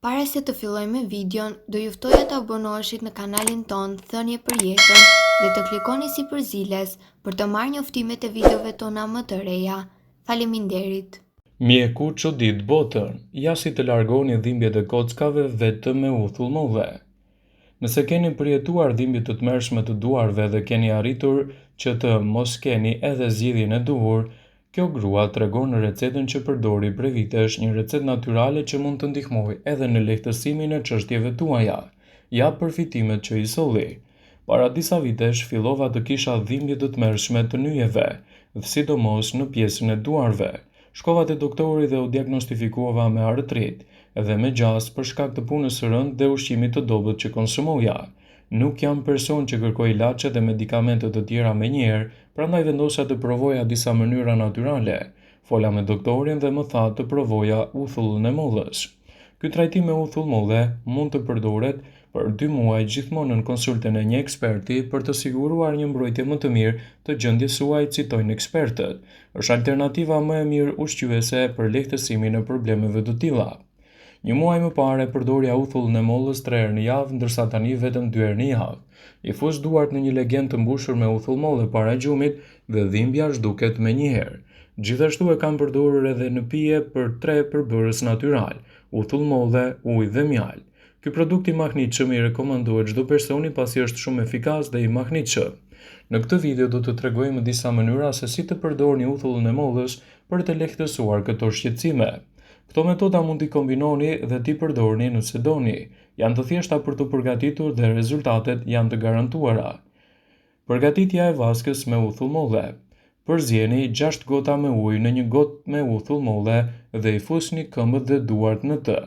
Para se të fillojmë me videon, do ju ftoja të abonoheshit në kanalin ton Thënie për Jetën dhe të klikoni si përziles për të marrë njoftimet e videove tona më të reja. Faleminderit. Mjeku çudit botën, ja si të largoni dhimbjet e kockave vetëm me uthull. Nëse keni përjetuar dhimbje të tmerrshme të duarve dhe keni arritur që të mos keni edhe zgjidhjen e duhur, kjo grua tregon në recetën që përdori prej vitesh, një recetë natyrale që mund të ndihmojë edhe në lehtësimin e çështjeve tuaja. Ja përfitimet që i solli. Para disa vitesh fillova të kisha dhimbje të tmerrshme të nyjeve, sidomos në pjesën e duarve. Shkova te doktori dhe u diagnostifikuava me artrit, edhe me gjas për shkak të punës së rëndë dhe ushqimit të dobët që konsumoja. Nuk jam person që kërkoj ilaçe dhe medikamente të tjera menjëherë, prandaj vendosa të provoja disa mënyra natyrale. Fola me doktorin dhe më tha të provoja uthullin e mollës. Ky trajtim me uthull molle mund të përdoret për 2 muaj gjithmonë në konsultën e një eksperti për të siguruar një mbrojtje më të mirë të gjendjes suaj, citojnë ekspertët. Është alternativa më e mirë ushqyese për lehtësimin e problemeve të tilla. Një muaj më parë përdorja uthullin e mollës 3 herë në javë, ndërsa tani vetëm 2 herë në javë. I fus duart në një legjend të mbushur me uthull molle para gjumit dhe dhimbja zhduket menjëherë. Gjithashtu e kam përdorur edhe në pije për 3 përbërës natyral, uthull molle, ujë dhe mjalë. Ky produkt i mahnitshëm i rekomandohet çdo personi pasi është shumë efikas dhe i mahnitshëm. Në këtë video do të tregojmë disa mënyra se si të përdorni uthullin e mollës për të lehtësuar këto shqetësime. Këto metoda mund t'i kombinoni dhe t'i përdorni nëse doni. Janë të thjeshta për të përgatitur dhe rezultatet janë të garantuara. Përgatitja e vaskës me uthull molle. Përzieni 6 gota me ujë në 1 gotë me uthull molle dhe i fusni këmbët dhe duart në të.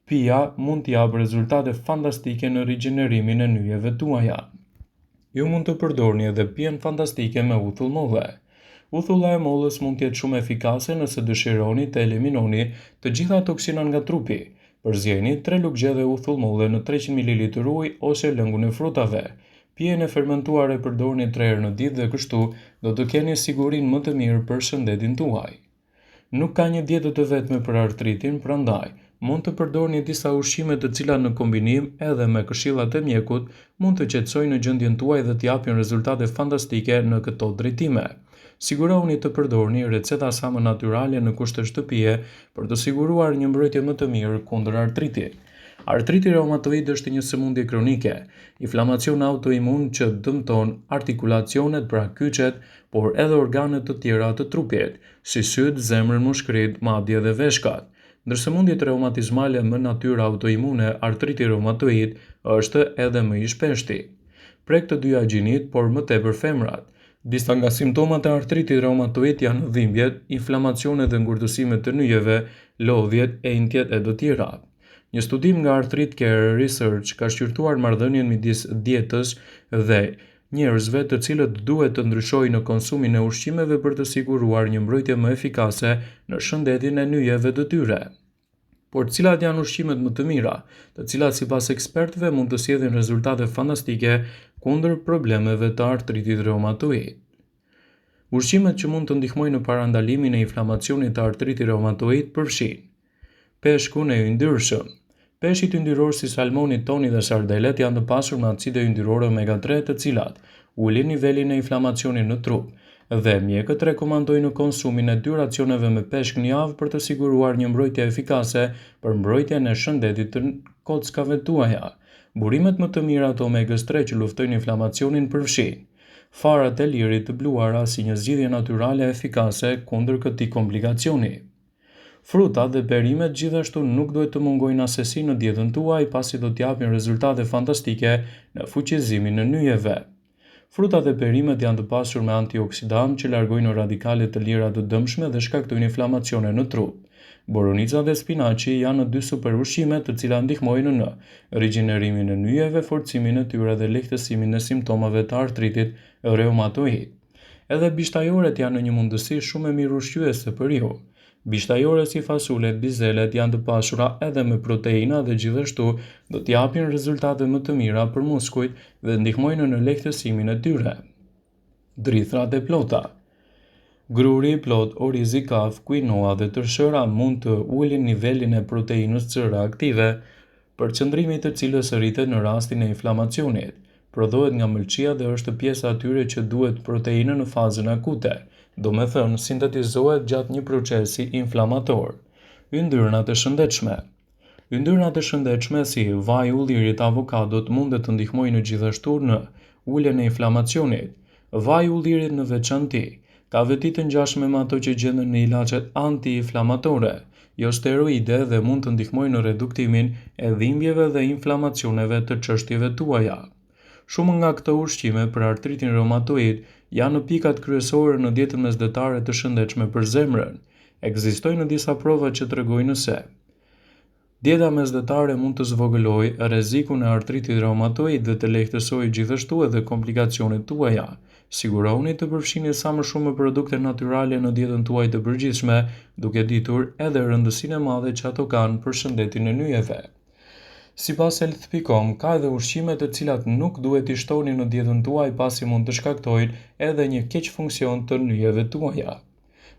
Pija mund t'i japë rezultate fantastike në rigjenerimin e nyjeve tuaja. Ju mund të përdorni edhe pijen fantastike me uthull molle. Uthulla e mollës mund të jetë shumë efikase nëse dëshironi të eliminoni të gjitha toksinat nga trupi. Përzieni 3 lugje uthull molle në 300 ml ujë ose lëngun e frutave. Pijen e fermentuar e përdorni 3 herë në ditë dhe kështu do të keni sigurinë më të mirë për shëndetin tuaj. Nuk ka një dietë të vetme për artritin, prandaj mund të përdorni disa ushqime të cilat në kombinim edhe me këshillat e mjekut mund të qetësojnë gjendjen tuaj dhe të japin rezultate fantastike në këto drejtime. Sigurohuni të përdorni receta sa më natyrale në kushte shtëpie për të siguruar një mbrojtje më të mirë kundër artritit. Artriti reumatoid është një sëmundje kronike, inflamacion autoimun që dëmton artikulacionet, pra kyçet, por edhe organet të tjera të trupit, si syt, zemrën, mushkërit, madje dhe veshkat. Ndër sëmundjet reumatizmale më natyrë autoimune, artriti reumatoid është edhe më i shpeshti. Prek të dyja gjinit, por më tepër femrat. Disa nga simptomat e artritit reumatoid janë dhimbjet, inflamacionet dhe ngurtësimet të nyjeve, lodhjet, enjtjet e të tjera. Një studim nga Arthrit Care Research ka shqyrtuar marrëdhënien midis dietës dhe njerëzve të cilët duhet të ndryshojnë në konsumin e ushqimeve për të siguruar një mbrojtje më efikase në shëndetin e nyjeve të tyre. Por cilat janë ushqimet më të mira, të cilat sipas ekspertëve mund të sjellin rezultate fantastike kundër problemeve të artritit reumatoid. Ushqimet që mund të ndihmojnë në parandalimin e inflamacionit të artritit reumatoid përfshijnë: peshku e yndyrshëm. Peshqit yndyror si salmoni, toni dhe sardelet janë të pasur me acide yndyrore omega 3 të cilat ulin nivelin e inflamacionit në trup, dhe mjekët rekomandojnë konsumin e 2 racioneve me peshk në javë për të siguruar një mbrojtje efikase për mbrojtjen e shëndetit të kockave tuaja. Burimet më të mira të omegës 3 që luftojnë inflamacionin përfshijnë: farat e lirit të bluara si një zgjidhje natyrale efikase kundër këtij komplikacioni. Frutat dhe perimet gjithashtu nuk duhet të mungojnë asesi në dietën tuaj pasi do t'japin rezultate fantastike në fuqizimin e nyjeve. Frutat dhe perimet janë të pasur me antioksidantë që largojnë radikale të lira të dëmshme dhe shkaktojnë inflamacione në trup. Boronica dhe spinaçi janë 2 super ushqime të cilat ndihmojnë në rigjenerimin e nyjeve, forcimin e tyre dhe lehtësimin e simptomave të artritit reumatoid. Edhe bishtajoret janë një mundësi shumë e mirë ushqyese për ju. Bishtajoret si fasulet, bizelet janë të pasura edhe me proteina dhe gjithashtu do t'japin rezultate më të mira për muskujt dhe ndihmojnë në lehtësimin e tyre. Drithrat e plota. Gruri i plot, orizi, kaf, quinoa dhe tërshëra mund të ulin nivelin e proteinës C reaktive, përqendrimi i të cilës rritet në rastin e inflamacionit. Prodhohet nga mëlçia dhe është pjesa atyre që duhet proteinë në fazën akute, do me thënë sintetizohet gjatë një procesi inflamator. Yndyrnat e shëndetshme. Yndyrnat e shëndetshme si vaj, ullirit, avokadot mund të ndihmojnë gjithashtu në uljen e inflamacionit. Vaj i ullirit në veçanti ka veti të ngjashme me ato që gjenden në ilaçet anti-inflamatore, jo steroide dhe mund të ndihmojnë në reduktimin e dhimbjeve dhe inflamacioneve të çështjeve tuaja. Shumë nga këto ushqime për artritin reumatoid janë në pikat kryesore në dietën mesdhetare të shëndetshme për zemrën. Ekzistojnë disa prova që tregojnë se dieta mesdhetare mund të zvogëlojë rrezikun e artritit reumatoid dhe të lehtësojë gjithashtu edhe komplikacionet tuaja. Siguroni të përfshini sa më shumë produkte natyrale në dietën tuaj të përgjithshme, duke ditur edhe rëndësinë e madhe që ato kanë për shëndetin e nyjeve. Sipas Health.com, ka edhe ushqime të cilat nuk duhet i shtoni në dietën tuaj pasi mund të shkaktojnë edhe një keq funksion të nyjeve tuaja.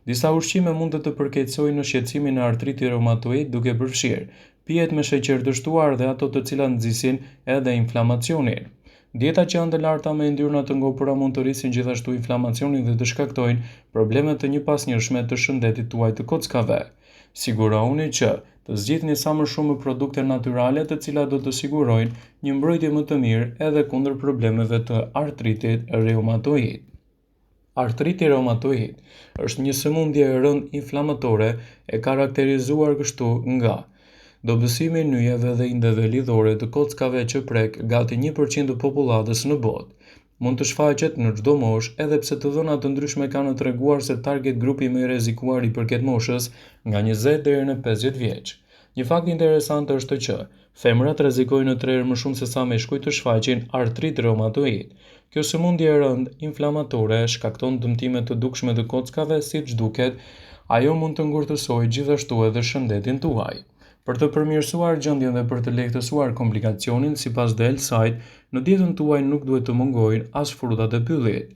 Disa ushqime mund të përkeqësojnë në shqetësimin e artritit reumatoid duke përfshirë pijet me sheqer të shtuar dhe ato të cilat nxisin edhe inflamacionin. Dieta që janë të larta me yndyrna të ngopura mund të rrisin gjithashtu inflamacionin dhe të shkaktojnë probleme të njëpasnjërshme të shëndetit tuaj të kockave. Sigurohuni që të zgjidhni sa më shumë produkte natyrale të cilat do të sigurojnë një mbrojtje më të mirë edhe kundër problemeve të artritit reumatoid. Artriti reumatoid është një sëmundje e rëndë inflamatore e karakterizuar kështu nga dobësimi i nyjeve dhe indeve lidhore të kockave që prek gati 1% të popullatës në botë. Mund të shfaqet në çdo moshë edhe pse të dhëna të ndryshme kanë treguar se target grupi më i rrezikuar i përket moshës nga 20 deri në 50 vjeç. Një fakt interesant është që femrat rrezikojnë 3 herë më shumë se sa meshkujt të shfaqin artrit reumatoid. Kjo sëmundje e rëndë inflamatore shkakton dëmtime të dukshme të kockave, siç duket, ajo mund të ngurtësojë gjithashtu edhe shëndetin tuaj. Për të përmirësuar gjendjen dhe për të lehtësuar komplikacionin, sipas The Health Site, në dietën tuaj nuk duhet të mungojnë as frutat e pyllit.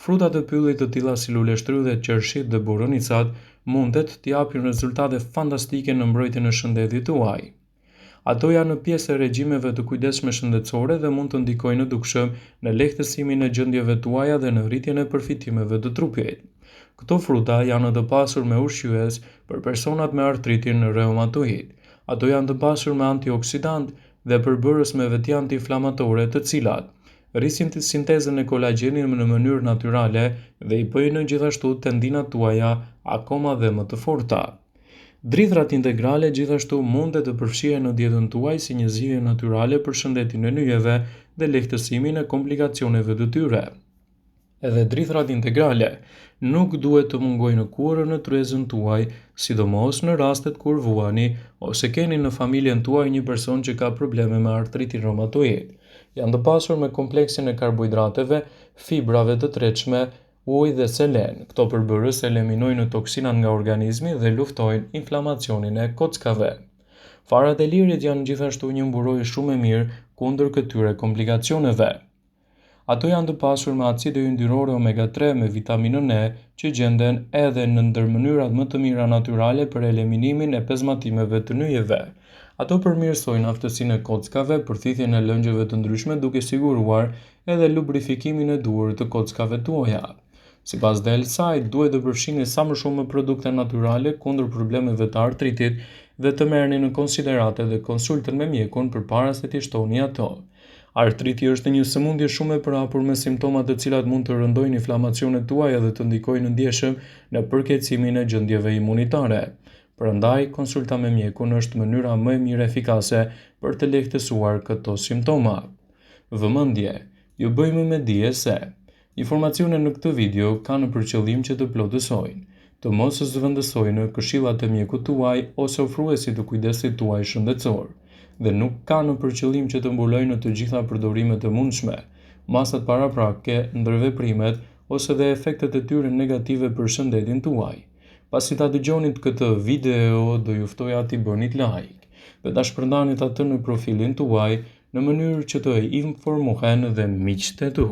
Frutat e pyllit të tilla si luleshtrydhet, qershit dhe boronicat mundet të japin rezultate fantastike në mbrojtjen e shëndetit tuaj. Ato janë në pjesë e regjimeve të kujdesshme shëndetësore dhe mund të ndikojnë në dukshëm në lehtësimin e gjendjeve tuaja dhe në rritjen e përfitimeve të trupit. Këto fruta janë të pasur me ushqyes për personat me artritin reumatoid. Ato janë të pasur me antioksidant dhe përbërës me veti anti-inflamatore të cilat rrisin të sintezën e kolagjenit në mënyrë natyrale dhe i bëjnë gjithashtu tendinat tuaja akoma dhe më të forta. Drithrat integrale gjithashtu mund të përfshihen në dietën tuaj si një zgjidhje natyrale për shëndetin e nyjeve dhe lehtësimin e komplikacioneve të tyre. Edhe drithrat integrale nuk duhet të mungojnë kurrë në tryezën tuaj, sidomos në rastet kur vuani ose keni në familjen tuaj një person që ka probleme me artritin reumatoid. Janë të pasur me kompleksin e karbohidrateve, fibrave të tretshme, ujë dhe selen. Këto përbërës eliminojnë toksinat nga organizmi dhe luftojnë inflamacionin e kockave. Farat e lirit janë gjithashtu një mburojë shumë e mirë kundër këtyre komplikacioneve. Ato janë të pasur me acide yndyrore omega 3 me vitaminën E që gjenden edhe në ndër mënyrat më të mira natyrale për eliminimin e pezmatimeve të nyjeve. Ato përmirësojnë aftësinë e kockave, përthithjen e lëngjeve të ndryshme duke siguruar edhe lubrifikimin e duhur të kockave tuaja. Sipas The Health Site, duhet të përfshini sa më shumë produkte natyrale kundër problemeve të artritit dhe të merrni në konsiderate dhe konsultën me mjekun përpara se t'i shtoni ato. Artriti është një sëmundje shumë e përhapur me simptoma të cilat mund të rëndojnë inflamacionet tuaja dhe të ndikojnë ndjeshëm në përkeqësimin e gjendjeve imunitare. Prandaj, konsulta me mjekun është mënyra më e mirë efikase për të lehtësuar këto simptoma. Vëmendje, ju bëjmë me dije se informacionet në këtë video kanë për qëllim që të plotësojnë, të mos zëvendësojnë këshillat e mjekut tuaj ose ofruesit të kujdesit tuaj shëndetësor, dhe nuk kanë për qëllim që të mbulojnë të gjitha përdorimet e mundshme, masat paraprake, ndërveprimet ose dhe efektet e tyre negative për shëndetin tuaj. Pasi ta dëgjonit këtë video, do ju ftoja t'i bënit like dhe ta shpërndanit atë në profilin tuaj në mënyrë që të informohen dhe miqtë e tu.